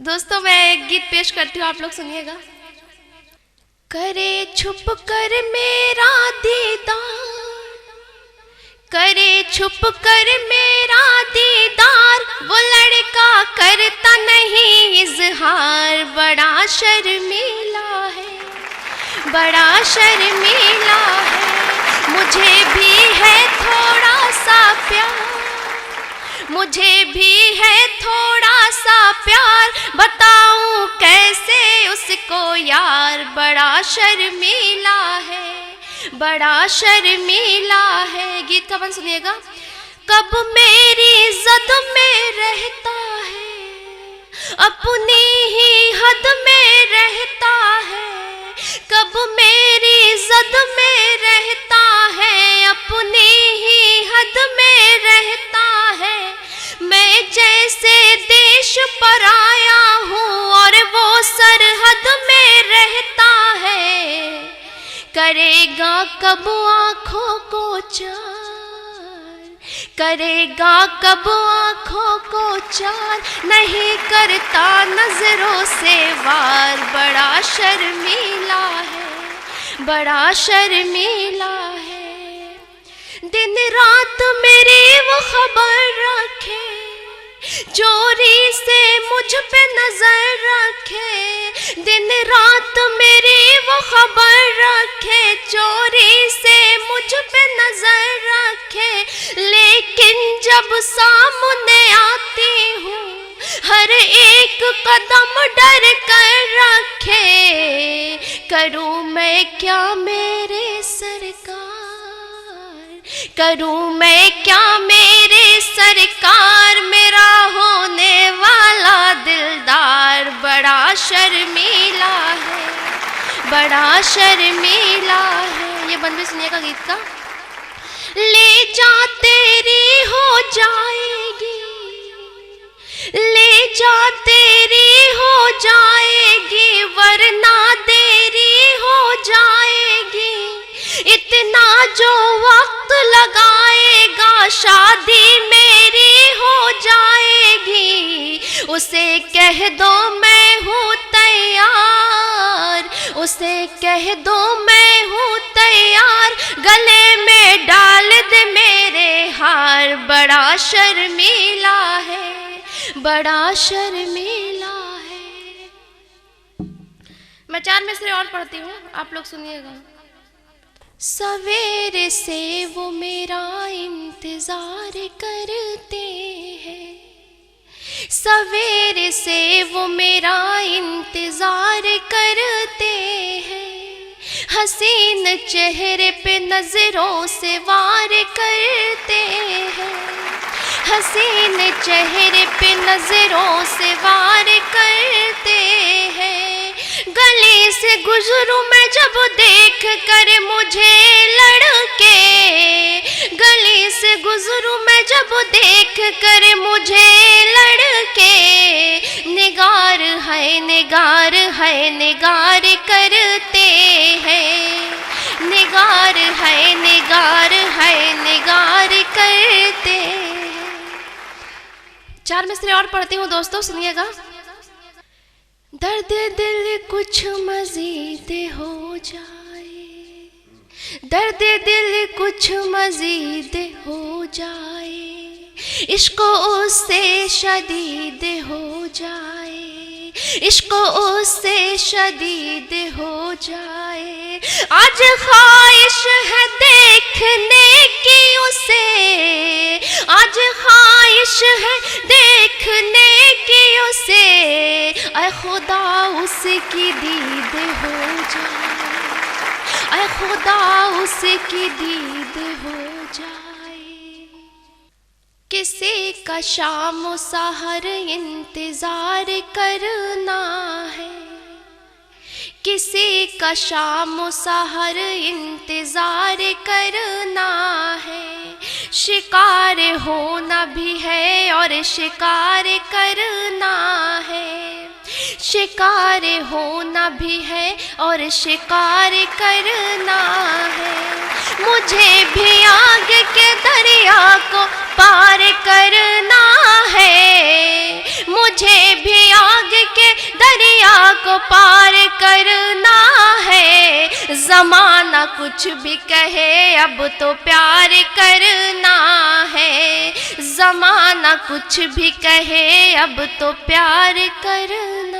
दोस्तों मैं एक गीत पेश करती हूँ, आप लोग सुनिएगा। करे छुप कर मेरा दीदार, करे छुप कर मेरा दीदार, वो लड़का करता नहीं इज़हार। बड़ा शर्मीला है, बड़ा शर्मीला है, मुझे भी है थोड़ा सा प्यार, मुझे भी है थोड़ा सा प्यार, बताऊं कैसे उसको यार। बड़ा शर्मीला है, बड़ा शर्मीला है। गीत का बन सुनिएगा। कब मेरी जद में रहता है, अपनी ही हद में रहता है, कब मेरी जद में रहता है, अपनी ही हद में रहता है। मैं जैसे देश पर आया हूँ और वो सरहद में रहता है, करेगा कब आँखों को चार, करेगा कब आँखों को चार, नहीं करता नजरों से वार। बड़ा शर्मीला है, बड़ा शर्मीला है, दिन रात मेरी वो खबर रखे, चोरी से मुझ पे नजर रखे, दिन रात मेरी वो खबर रखे, चोरी से मुझ पे नजर रखे। लेकिन जब सामने आती हूँ, हर एक कदम डर कर रखे, करूँ मैं क्या मेरे सरकार, करूँ मैं क्या मेरे सरकार, मेरा होने वाला दिलदार। बड़ा शर्मीला है, बड़ा शर्मीला है। ये बंद भी सुनिएगा गीत का। ले जा तेरी हो जाएगी, ले जा तेरी हो जाएगी, वरना देरी हो जाएगी। इतना जो वक्त लगाएगा, शादी मेरी हो जाएगी। उसे कह दो मैं हूँ तैयार, उसे कह दो मैं हूँ तैयार, गले में डाल दे मेरे हार। बड़ा शर्मीला है, बड़ा शर्मीला है। मैं 4 मिसरे और पढ़ती हूँ, आप लोग सुनिएगा। सवेरे से वो मेरा इंतजार करते हैं, सवेरे से वो मेरा इंतजार करते हैं, हसीन चेहरे पे नजरों से वार करते हैं, हसीन चेहरे पे नजरों से वार करते हैं। गली से गुजरूं मैं जब देख कर मुझे लड़के, गली से गुजरूं मैं जब देख कर मुझे लड़के, निगार है निगार है निगार करते हैं, निगार है निगार है निगार करते हैं। 4 मिसरे और पढ़ती हूँ दोस्तों, सुनिएगा। दर्द दिल कुछ मजीद हो जाए, दर्द दिल कुछ मजीद हो जाए, इश्क उससे शदीद हो जाए, इश्क उससे शदीद हो जाए। आज ख्वाहिश है देखने की उसे, आज ख्वाहिश है देखने की उसे, ऐ खुदा उसकी दीद हो जाए, ऐ खुदा उसकी दीद हो जाए। किसी का शाम सहर इंतजार करना है, किसी का शाम सहर इंतजार करना है। शिकार होना भी है और शिकार करना है, शिकार होना भी है और शिकार करना है। मुझे भी आग के दरिया को पार करना है, मुझे भी आग के तो पार करना है। ज़माना कुछ भी कहे अब तो प्यार करना है। ज़माना कुछ भी कहे अब तो प्यार करना